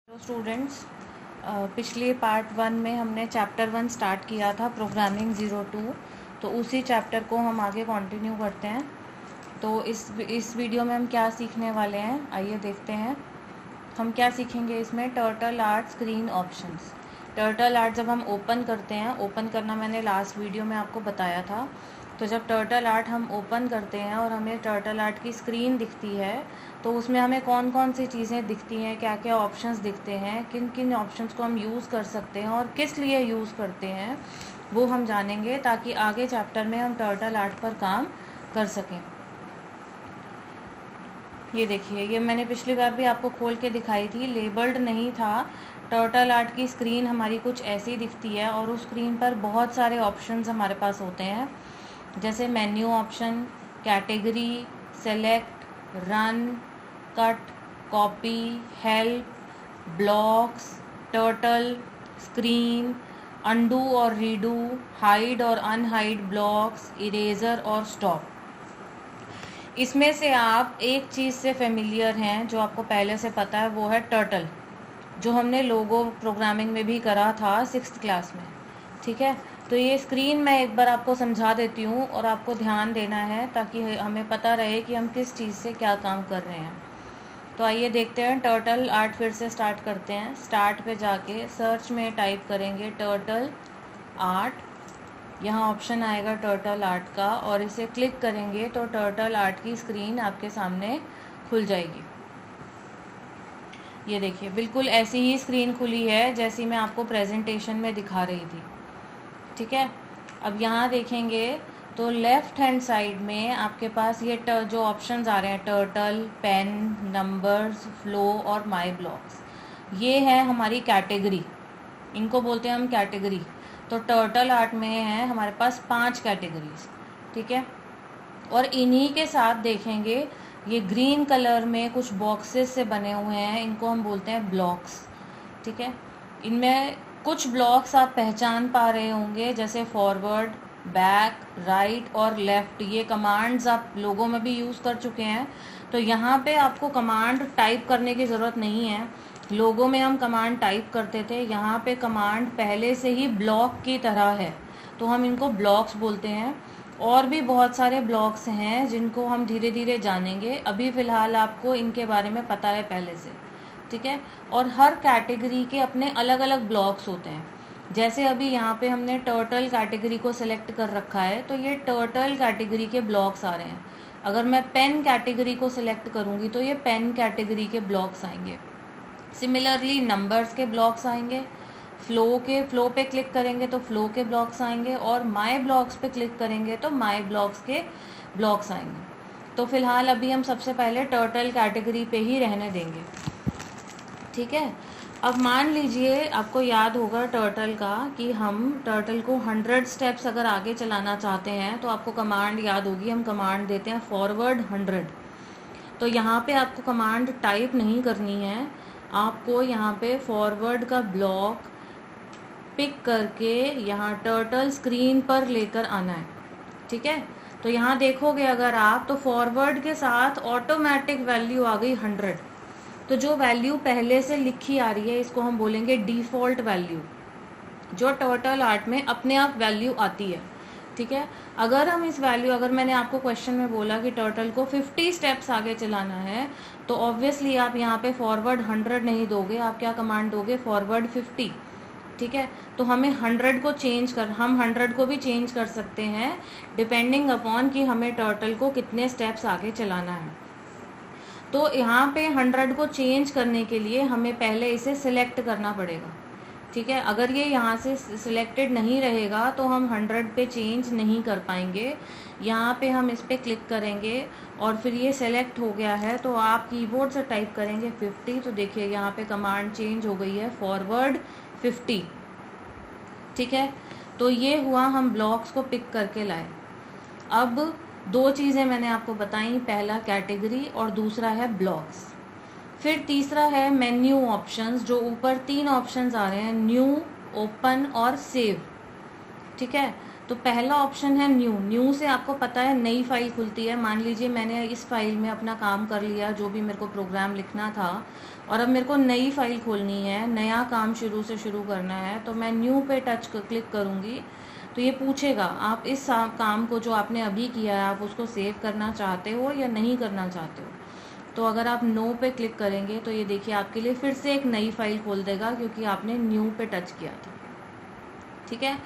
Hello students, पिछले part 1 में हमने चैप्टर 1 स्टार्ट किया था प्रोग्रामिंग 02। तो उसी चैप्टर को हम आगे कंटिन्यू करते हैं। तो इस वीडियो में हम क्या सीखने वाले हैं, आइए देखते हैं। हम क्या सीखेंगे इसमें, turtle art screen options. Turtle art जब हम ओपन करते हैं, ओपन करना मैंने लास्ट वीडियो में आपको बताया था। तो जब टर्टल आर्ट हम ओपन करते हैं और हमें टर्टल आर्ट की स्क्रीन दिखती है, तो उसमें हमें कौन कौन सी चीज़ें दिखती हैं, क्या क्या ऑप्शंस दिखते हैं, किन किन ऑप्शंस को हम यूज़ कर सकते हैं और किस लिए यूज़ करते हैं, वो हम जानेंगे, ताकि आगे चैप्टर में हम टर्टल आर्ट पर काम कर सकें। ये देखिए, ये मैंने पिछली बार भी आपको खोल के दिखाई थी, लेबल्ड नहीं था। टर्टल आर्ट की स्क्रीन हमारी कुछ ऐसी दिखती है और उस स्क्रीन पर बहुत सारे ऑप्शंस हमारे पास होते हैं, जैसे menu option, category, select, run, cut, copy, help, blocks, turtle, screen, undo और रीडू, हाइड और अनहाइड ब्लॉक्स, इरेजर और स्टॉप। इसमें से आप एक चीज़ से फेमिलियर हैं, जो आपको पहले से पता है, वो है टर्टल, जो हमने लोगो प्रोग्रामिंग में भी करा था 6th क्लास में। ठीक है, तो ये स्क्रीन मैं एक बार आपको समझा देती हूँ और आपको ध्यान देना है, ताकि हमें पता रहे कि हम किस चीज़ से क्या काम कर रहे हैं। तो आइए देखते हैं, टर्टल आर्ट फिर से स्टार्ट करते हैं। स्टार्ट पे जाके सर्च में टाइप करेंगे टर्टल आर्ट, यहाँ ऑप्शन आएगा टर्टल आर्ट का, और इसे क्लिक करेंगे तो टर्टल आर्ट की स्क्रीन आपके सामने खुल जाएगी। ये देखिए, बिल्कुल ऐसी ही स्क्रीन खुली है जैसी मैं आपको प्रेजेंटेशन में दिखा रही थी। ठीक है, अब यहाँ देखेंगे तो लेफ्ट हैंड साइड में आपके पास ये जो ऑप्शंस आ रहे हैं, टर्टल, पेन, नंबर्स, फ्लो और माय ब्लॉक्स, ये है हमारी कैटेगरी। इनको बोलते हैं हम कैटेगरी। तो टर्टल आर्ट में है हमारे पास 5 कैटेगरीज। ठीक है, और इन्हीं के साथ देखेंगे ये ग्रीन कलर में कुछ बॉक्सेस से बने हुए हैं, इनको हम बोलते हैं ब्लॉक्स। ठीक है, इनमें कुछ ब्लॉक्स आप पहचान पा रहे होंगे, जैसे फॉरवर्ड, बैक, राइट और लेफ़्ट। ये कमांड्स आप लोगों में भी यूज़ कर चुके हैं, तो यहाँ पे आपको कमांड टाइप करने की ज़रूरत नहीं है। लोगों में हम कमांड टाइप करते थे, यहाँ पे कमांड पहले से ही ब्लॉक की तरह है, तो हम इनको ब्लॉक्स बोलते हैं। और भी बहुत सारे ब्लॉक्स हैं जिनको हम धीरे धीरे जानेंगे, अभी फ़िलहाल आपको इनके बारे में पता है पहले से। ठीक है, और हर कैटेगरी के अपने अलग अलग ब्लॉक्स होते हैं। जैसे अभी यहाँ पे हमने टर्टल कैटेगरी को सिलेक्ट कर रखा है, तो ये टर्टल कैटेगरी के ब्लॉक्स आ रहे हैं। अगर मैं पेन कैटेगरी को सिलेक्ट करूँगी तो ये पेन कैटेगरी के ब्लॉक्स आएंगे। सिमिलरली नंबर्स के ब्लॉक्स आएंगे, फ्लो पे क्लिक करेंगे तो फ्लो के ब्लॉक्स आएंगे, और माय ब्लॉक्स पे क्लिक करेंगे तो माय ब्लॉक्स के ब्लॉक्स आएंगे। तो फिलहाल अभी हम सबसे पहले टर्टल कैटेगरी पे ही रहने देंगे। ठीक है, अब मान लीजिए आपको याद होगा टर्टल का, कि हम टर्टल को 100 स्टेप्स अगर आगे चलाना चाहते हैं तो आपको कमांड याद होगी, हम कमांड देते हैं फॉरवर्ड 100। तो यहाँ पे आपको कमांड टाइप नहीं करनी है, आपको यहाँ पे फॉरवर्ड का ब्लॉक पिक करके यहाँ टर्टल स्क्रीन पर लेकर आना है। ठीक है, तो यहाँ देखोगे अगर आप, तो फॉरवर्ड के साथ ऑटोमेटिक वैल्यू आ गई 100। तो जो वैल्यू पहले से लिखी आ रही है, इसको हम बोलेंगे डिफ़ॉल्ट वैल्यू, जो टर्टल आर्ट में अपने आप वैल्यू आती है। ठीक है, अगर हम इस वैल्यू, अगर मैंने आपको क्वेश्चन में बोला कि टर्टल को 50 स्टेप्स आगे चलाना है, तो ऑब्वियसली आप यहाँ पे फॉरवर्ड 100 नहीं दोगे, आप क्या कमांड दोगे, फॉरवर्ड 50। ठीक है, तो हमें 100 को चेंज कर, हम 100 को भी चेंज कर सकते हैं डिपेंडिंग अपॉन कि हमें टर्टल को कितने स्टेप्स आगे चलाना है। तो यहाँ पे 100 को चेंज करने के लिए हमें पहले इसे सिलेक्ट करना पड़ेगा। ठीक है, अगर ये यहाँ से सिलेक्टेड नहीं रहेगा तो हम 100 पे चेंज नहीं कर पाएंगे। यहाँ पे हम इस पर क्लिक करेंगे और फिर ये सेलेक्ट हो गया है, तो आप कीबोर्ड से टाइप करेंगे 50। तो देखिए यहाँ पे कमांड चेंज हो गई है, फॉरवर्ड 50। ठीक है, तो ये हुआ, हम ब्लॉक्स को पिक करके लाए। अब 2 चीज़ें मैंने आपको बताई, पहला कैटेगरी और दूसरा है ब्लॉक्स। फिर तीसरा है मेन्यू ऑप्शंस, जो ऊपर 3 ऑप्शंस आ रहे हैं, न्यू, ओपन और सेव। ठीक है, तो पहला ऑप्शन है न्यू। न्यू से आपको पता है नई फाइल खुलती है। मान लीजिए मैंने इस फाइल में अपना काम कर लिया, जो भी मेरे को प्रोग्राम लिखना था और अब मेरे को नई फाइल खोलनी है, नया काम शुरू से शुरू करना है, तो मैं न्यू पे क्लिक करूँगी तो ये पूछेगा आप इस काम को जो आपने अभी किया है आप उसको सेव करना चाहते हो या नहीं करना चाहते हो। तो अगर आप नो पे क्लिक करेंगे तो ये देखिए आपके लिए फिर से एक नई फाइल खोल देगा क्योंकि आपने न्यू पे टच किया था। ठीक है,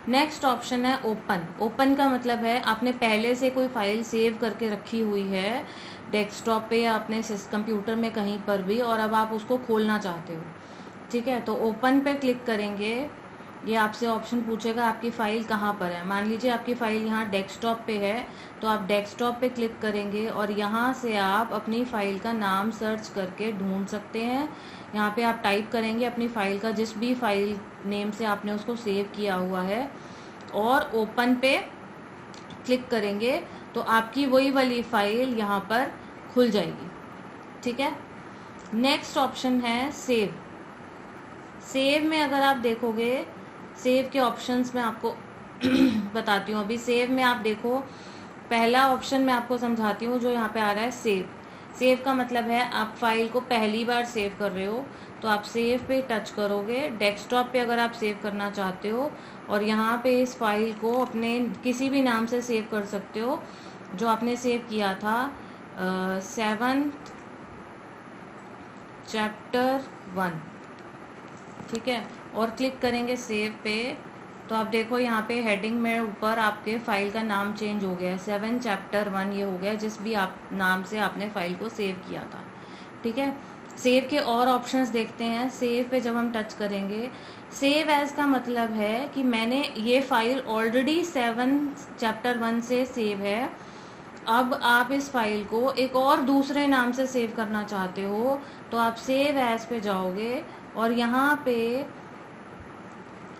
नेक्स्ट ऑप्शन है ओपन। ओपन का मतलब है आपने पहले से कोई फाइल सेव करके रखी हुई है डेस्कटॉप पे या अपने कंप्यूटर में कहीं पर भी, और अब आप उसको खोलना चाहते हो। ठीक है, तो ओपन पे क्लिक करेंगे, ये आपसे ऑप्शन पूछेगा आपकी फ़ाइल कहाँ पर है। मान लीजिए आपकी फ़ाइल यहाँ डेस्कटॉप पे है, तो आप डेस्कटॉप पे क्लिक करेंगे और यहाँ से आप अपनी फ़ाइल का नाम सर्च करके ढूंढ सकते हैं। यहाँ पे आप टाइप करेंगे अपनी फ़ाइल का, जिस भी फाइल नेम से आपने उसको सेव किया हुआ है, और ओपन पे क्लिक करेंगे तो आपकी वही वाली फ़ाइल यहाँ पर खुल जाएगी। ठीक है, नेक्स्ट ऑप्शन है सेव। सेव में अगर आप देखोगे, सेव के ऑप्शंस में आपको बताती हूँ। अभी सेव में आप देखो, पहला ऑप्शन मैं आपको समझाती हूँ जो यहाँ पे आ रहा है सेव। सेव का मतलब है आप फाइल को पहली बार सेव कर रहे हो तो आप सेव पे टच करोगे। डेस्कटॉप पे अगर आप सेव करना चाहते हो और यहाँ पे इस फाइल को अपने किसी भी नाम से सेव कर सकते हो जो आपने सेव किया था 7th चैप्टर 1। ठीक है, और क्लिक करेंगे सेव पे तो आप देखो यहाँ पे हेडिंग में ऊपर आपके फाइल का नाम चेंज हो गया है, 7 चैप्टर 1 ये हो गया, जिस भी आप नाम से आपने फाइल को सेव किया था। ठीक है, सेव के और ऑप्शंस देखते हैं। सेव पे जब हम टच करेंगे, सेव एज का मतलब है कि मैंने ये फाइल ऑलरेडी 7 चैप्टर 1 से सेव है, अब आप इस फाइल को एक और दूसरे नाम से सेव करना चाहते हो तो आप सेव एज पे जाओगे और यहाँ पे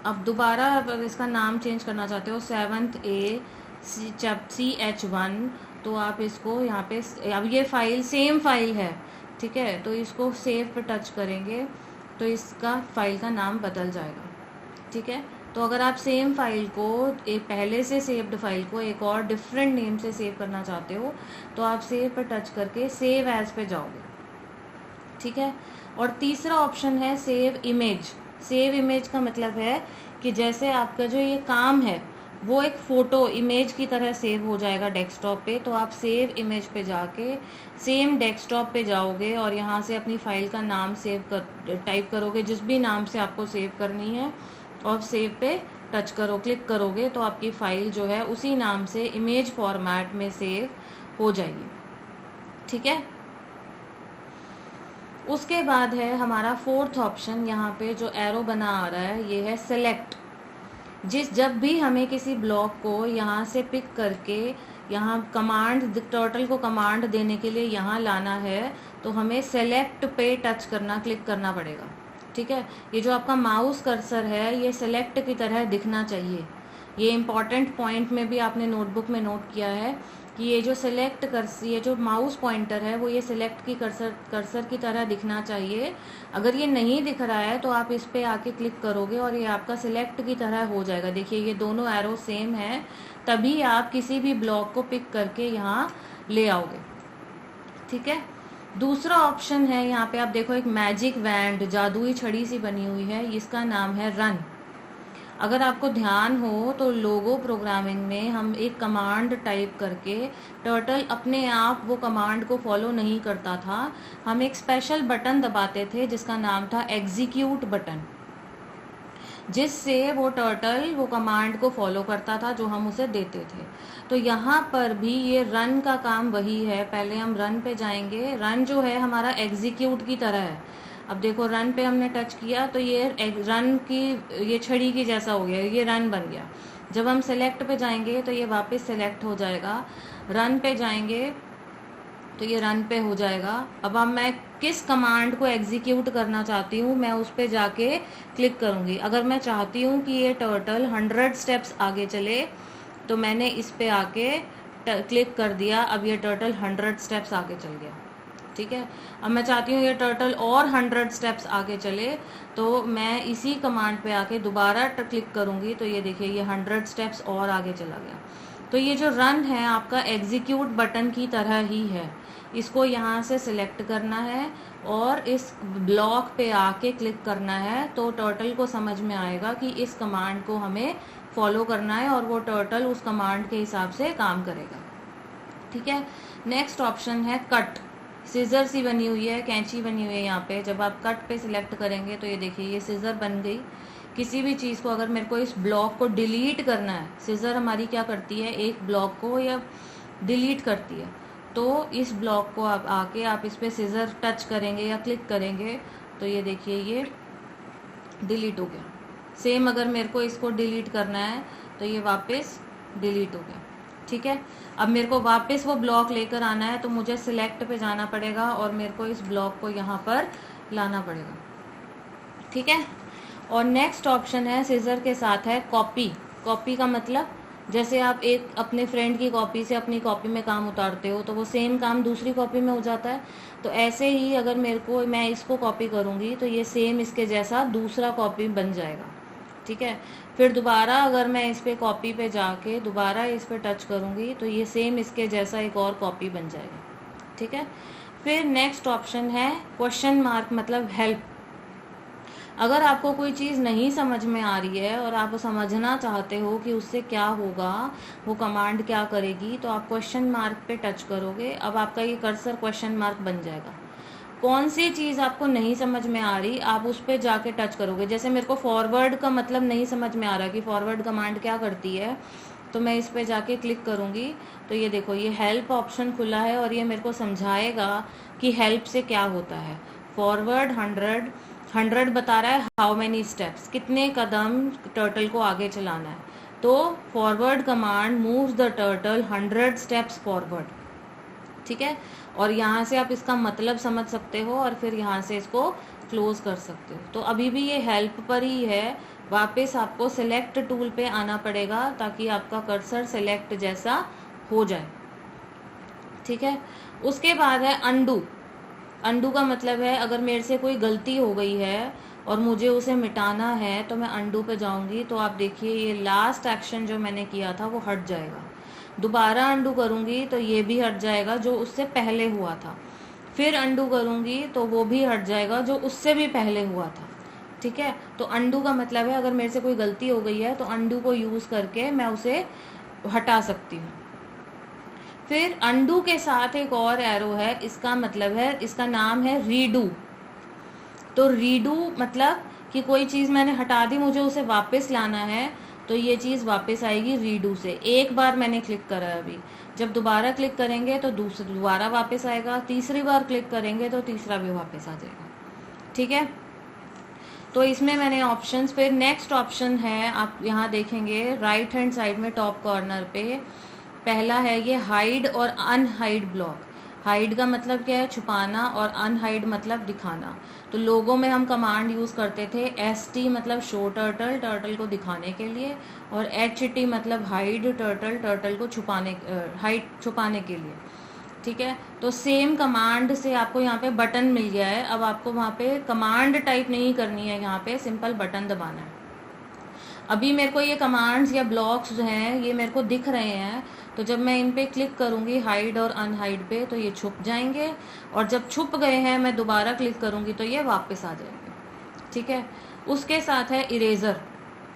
अब दोबारा अगर इसका नाम चेंज करना चाहते हो 7th A CH1, तो आप इसको यहाँ पे, अब ये फाइल सेम फाइल है। ठीक है, तो इसको सेव पे टच करेंगे तो इसका फाइल का नाम बदल जाएगा। ठीक है, तो अगर आप सेम फाइल को, एक पहले से सेव्ड फाइल को एक और डिफरेंट नेम से सेव करना चाहते हो तो आप सेव पर टच करके सेव एज पे जाओगे। ठीक है, और तीसरा ऑप्शन है सेव इमेज। सेव इमेज का मतलब है कि जैसे आपका जो ये काम है वो एक फ़ोटो इमेज की तरह सेव हो जाएगा डेस्कटॉप पे, तो आप सेव इमेज पे जाके सेम डेस्कटॉप पे जाओगे और यहाँ से अपनी फ़ाइल का नाम टाइप करोगे जिस भी नाम से आपको सेव करनी है, और सेव पे टच क्लिक करोगे तो आपकी फ़ाइल जो है उसी नाम से इमेज फॉर्मेट में सेव हो जाएगी। ठीक है, उसके बाद है हमारा फोर्थ ऑप्शन, यहाँ पे जो एरो बना आ रहा है ये है सेलेक्ट। जब भी हमें किसी ब्लॉक को यहाँ से पिक करके यहाँ कमांड, टर्टल को कमांड देने के लिए यहाँ लाना है तो हमें सेलेक्ट पे टच करना, क्लिक करना पड़ेगा। ठीक है, ये जो आपका माउस कर्सर है ये सेलेक्ट की तरह दिखना चाहिए। ये इम्पॉर्टेंट पॉइंट में भी आपने नोटबुक में नोट किया है कि ये जो ये जो माउस पॉइंटर है वो ये सेलेक्ट की कर्सर की तरह दिखना चाहिए। अगर ये नहीं दिख रहा है तो आप इस पे आके क्लिक करोगे और ये आपका सिलेक्ट की तरह हो जाएगा। देखिए ये दोनों एरो सेम है, तभी आप किसी भी ब्लॉक को पिक करके यहाँ ले आओगे। ठीक है, दूसरा ऑप्शन है, यहाँ पे आप देखो एक मैजिक वैंड, जादुई छड़ी सी बनी हुई है, इसका नाम है रन। अगर आपको ध्यान हो तो लोगो प्रोग्रामिंग में हम एक कमांड टाइप करके टर्टल अपने आप वो कमांड को फॉलो नहीं करता था, हम एक स्पेशल बटन दबाते थे जिसका नाम था एग्जीक्यूट बटन, जिससे वो टर्टल वो कमांड को फॉलो करता था जो हम उसे देते थे। तो यहाँ पर भी ये रन का काम वही है। पहले हम रन पे जाएंगे, रन जो है हमारा एग्जीक्यूट की तरह है। अब देखो रन पे हमने टच किया तो ये रन की, ये छड़ी की जैसा हो गया, ये रन बन गया। जब हम सेलेक्ट पे जाएंगे तो ये वापस सेलेक्ट हो जाएगा, रन पे जाएंगे तो ये रन पे हो जाएगा। अब मैं किस कमांड को एग्जीक्यूट करना चाहती हूँ मैं उस पर जाके क्लिक करूँगी। अगर मैं चाहती हूँ कि ये टर्टल 100 स्टेप्स आगे चले तो मैंने इस पे आके क्लिक कर दिया, अब ये टर्टल 100 स्टेप्स आगे चल गया। ठीक है, अब मैं चाहती हूँ ये टर्टल और 100 स्टेप्स आगे चले तो मैं इसी कमांड पे आके दोबारा क्लिक करूँगी तो ये देखिए ये 100 स्टेप्स और आगे चला गया। तो ये जो रन है आपका एग्जीक्यूट बटन की तरह ही है। इसको यहाँ से सिलेक्ट करना है और इस ब्लॉक पे आके क्लिक करना है, तो टर्टल को समझ में आएगा कि इस कमांड को हमें फॉलो करना है और वो टर्टल उस कमांड के हिसाब से काम करेगा। ठीक है। नेक्स्ट ऑप्शन है कट। सीजर सी बनी हुई है, कैंची बनी हुई है यहाँ पे। जब आप कट पे सिलेक्ट करेंगे तो ये देखिए ये सीजर बन गई। किसी भी चीज़ को अगर मेरे को इस ब्लॉक को डिलीट करना है, सीजर हमारी क्या करती है, एक ब्लॉक को या डिलीट करती है, तो इस ब्लॉक को आप आके आप इस पर सीजर टच करेंगे या क्लिक करेंगे तो ये देखिए ये डिलीट हो गया। सेम अगर मेरे को इसको डिलीट करना है तो ये वापस डिलीट हो गया। ठीक है। अब मेरे को वापस वो ब्लॉक लेकर आना है तो मुझे सिलेक्ट पे जाना पड़ेगा और मेरे को इस ब्लॉक को यहाँ पर लाना पड़ेगा। ठीक है। और नेक्स्ट ऑप्शन है सीजर के साथ है कॉपी। कॉपी का मतलब जैसे आप एक अपने फ्रेंड की कॉपी से अपनी कॉपी में काम उतारते हो तो वो सेम काम दूसरी कॉपी में हो जाता है, तो ऐसे ही अगर मेरे को मैं इसको कॉपी करूँगी तो ये सेम इसके जैसा दूसरा कॉपी बन जाएगा। ठीक है। फिर दोबारा अगर मैं इस पे कॉपी पे जाके दोबारा इस पे टच करूँगी तो ये सेम इसके जैसा एक और कॉपी बन जाएगा। ठीक है। फिर नेक्स्ट ऑप्शन है क्वेश्चन मार्क, मतलब हेल्प। अगर आपको कोई चीज़ नहीं समझ में आ रही है और आप समझना चाहते हो कि उससे क्या होगा, वो कमांड क्या करेगी, तो आप क्वेश्चन मार्क पे टच करोगे। अब आपका ये कर्सर क्वेश्चन मार्क बन जाएगा। कौन सी चीज़ आपको नहीं समझ में आ रही, आप उस पर जाके टच करोगे। जैसे मेरे को फॉरवर्ड का मतलब नहीं समझ में आ रहा कि फॉरवर्ड कमांड क्या करती है, तो मैं इस पर जाके क्लिक करूँगी तो ये देखो ये हेल्प ऑप्शन खुला है और ये मेरे को समझाएगा कि हेल्प से क्या होता है। फॉरवर्ड 100 बता रहा है हाउ मैनी स्टेप्स, कितने कदम टर्टल को आगे चलाना है। तो forward command moves the turtle 100 steps forward. ठीक है। और यहाँ से आप इसका मतलब समझ सकते हो और फिर यहाँ से इसको क्लोज कर सकते हो। तो अभी भी ये हेल्प पर ही है, वापस आपको सिलेक्ट टूल पे आना पड़ेगा ताकि आपका कर्सर सिलेक्ट जैसा हो जाए। ठीक है। उसके बाद है अंडू। अंडू का मतलब है अगर मेरे से कोई गलती हो गई है और मुझे उसे मिटाना है तो मैं अंडू पे जाऊंगी तो आप देखिए ये लास्ट एक्शन जो मैंने किया था वो हट जाएगा। दोबारा अंडू करूंगी तो ये भी हट जाएगा जो उससे पहले हुआ था। फिर अंडू करूंगी तो वो भी हट जाएगा जो उससे भी पहले हुआ था। ठीक है। तो अंडू का मतलब है अगर मेरे से कोई गलती हो गई है तो अंडू को यूज़ करके मैं उसे हटा सकती हूँ। फिर अंडू के साथ एक और एरो है, इसका मतलब है, इसका नाम है रीडू। तो रीडू मतलब कि कोई चीज़ मैंने हटा दी, मुझे उसे वापस लाना है तो ये चीज़ वापस आएगी रीडू से। एक बार मैंने क्लिक करा है अभी, जब दोबारा क्लिक करेंगे तो दोबारा वापस आएगा, तीसरी बार क्लिक करेंगे तो तीसरा भी वापस आ जाएगा। ठीक है। तो इसमें मैंने ऑप्शंस, फिर नेक्स्ट ऑप्शन है आप यहाँ देखेंगे राइट हैंड साइड में टॉप कॉर्नर पे पहला है ये हाइड और अनहाइड ब्लॉक। हाइड का मतलब क्या है, छुपाना, और अनहाइड मतलब दिखाना। तो लोगों में हम कमांड यूज़ करते थे ST मतलब शो टर्टल, टर्टल को दिखाने के लिए, और HT मतलब हाइड टर्टल, टर्टल को छुपाने के लिए। ठीक है। तो सेम कमांड से आपको यहाँ पे बटन मिल गया है। अब आपको वहाँ पे कमांड टाइप नहीं करनी है, यहाँ पे सिंपल बटन दबाना है। अभी मेरे को ये कमांड्स या ब्लॉक्स जो हैं ये मेरे को दिख रहे हैं, तो जब मैं इन पे क्लिक करूँगी हाइड और अनहाइड पे तो ये छुप जाएंगे, और जब छुप गए हैं मैं दोबारा क्लिक करूँगी तो ये वापस आ जाएंगे। ठीक है। उसके साथ है इरेज़र।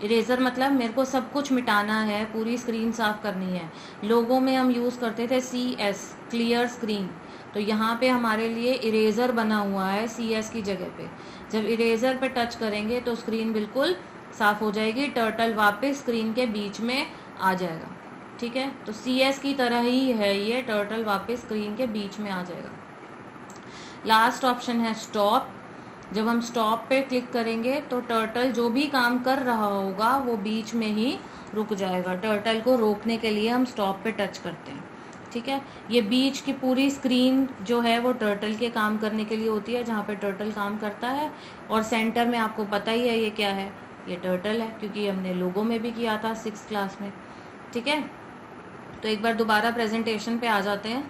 इरेज़र मतलब मेरे को सब कुछ मिटाना है, पूरी स्क्रीन साफ करनी है। लोगों में हम यूज़ करते थे CS क्लियर स्क्रीन, तो यहाँ पे हमारे लिए इरेज़र बना हुआ है CS की जगह पे। जब इरेज़र पे टच करेंगे तो स्क्रीन बिल्कुल साफ हो जाएगी, टर्टल वापस स्क्रीन के बीच में आ जाएगा। ठीक है। तो CS की तरह ही है ये, टर्टल वापस स्क्रीन के बीच में आ जाएगा। लास्ट ऑप्शन है स्टॉप। जब हम स्टॉप पे क्लिक करेंगे तो टर्टल जो भी काम कर रहा होगा वो बीच में ही रुक जाएगा। टर्टल को रोकने के लिए हम स्टॉप पे टच करते हैं। ठीक है। ये बीच की पूरी स्क्रीन जो है वो टर्टल के काम करने के लिए होती है, जहाँ पे टर्टल काम करता है। और सेंटर में आपको पता ही है ये क्या है, ये टर्टल है, क्योंकि हमने लोगो में भी किया था 6th क्लास में। ठीक है। तो एक बार दोबारा प्रेजेंटेशन पे आ जाते हैं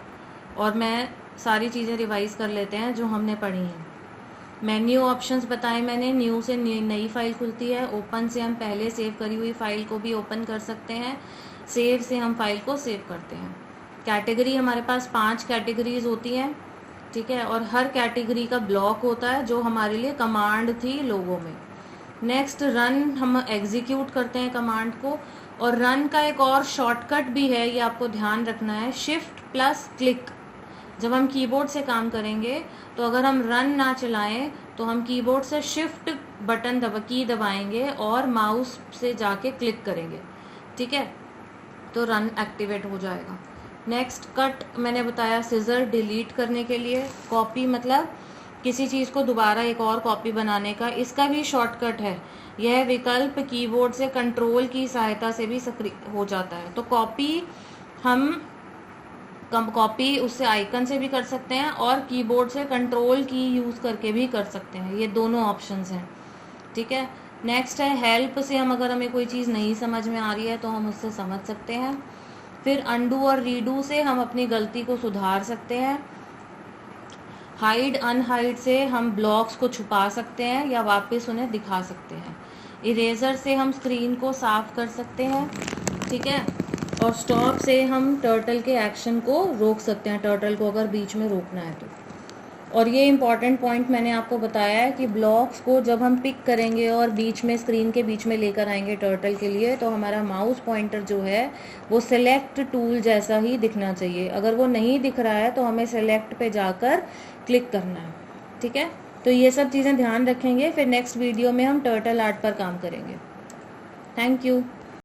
और मैं सारी चीज़ें रिवाइज़ कर लेते हैं जो हमने पढ़ी हैं। मेन्यू ऑप्शंस बताए मैंने, न्यू से नई फाइल खुलती है, ओपन से हम पहले सेव करी हुई फाइल को भी ओपन कर सकते हैं, सेव से हम फाइल को सेव करते हैं। कैटेगरी हमारे पास 5 कैटेगरीज होती हैं, ठीक है, और हर कैटेगरी का ब्लॉक होता है जो हमारे लिए कमांड थी लोगों में। नेक्स्ट रन, हम एग्जीक्यूट करते हैं कमांड को, और रन का एक और शॉर्टकट भी है, ये आपको ध्यान रखना है, शिफ्ट प्लस क्लिक। जब हम कीबोर्ड से काम करेंगे तो अगर हम रन ना चलाएं तो हम कीबोर्ड से शिफ्ट बटन की दबाएंगे और माउस से जाके क्लिक करेंगे, ठीक है, तो रन एक्टिवेट हो जाएगा। नेक्स्ट कट मैंने बताया सिजर डिलीट करने के लिए, कॉपी मतलब किसी चीज़ को दोबारा एक और कॉपी बनाने का, इसका भी शॉर्टकट है। यह विकल्प कीबोर्ड से कंट्रोल की सहायता से भी सक्रिय हो जाता है। तो कॉपी उससे आइकन से भी कर सकते हैं और कीबोर्ड से कंट्रोल की यूज़ करके भी कर सकते हैं, ये दोनों ऑप्शंस हैं, ठीक है। नेक्स्ट है हेल्प से, हम अगर हमें कोई चीज़ नहीं समझ में आ रही है तो हम उससे समझ सकते हैं। फिर अंडू और रीडू से हम अपनी गलती को सुधार सकते हैं। हाइड अनहाइड से हम ब्लॉक्स को छुपा सकते हैं या वापस उन्हें दिखा सकते हैं। इरेजर से हम स्क्रीन को साफ कर सकते हैं, ठीक है, और स्टॉप से हम टर्टल के एक्शन को रोक सकते हैं, टर्टल को अगर बीच में रोकना है तो। और ये इम्पॉर्टेंट पॉइंट मैंने आपको बताया है कि ब्लॉक्स को जब हम पिक करेंगे और बीच में स्क्रीन के बीच में लेकर आएंगे टर्टल के लिए, तो हमारा माउस पॉइंटर जो है वो सेलेक्ट टूल जैसा ही दिखना चाहिए। अगर वो नहीं दिख रहा है तो हमें सेलेक्ट पे जाकर क्लिक करना है, ठीक है। तो ये सब चीज़ें ध्यान रखेंगे, फिर नेक्स्ट वीडियो में हम टर्टल आर्ट पर काम करेंगे। Thank you.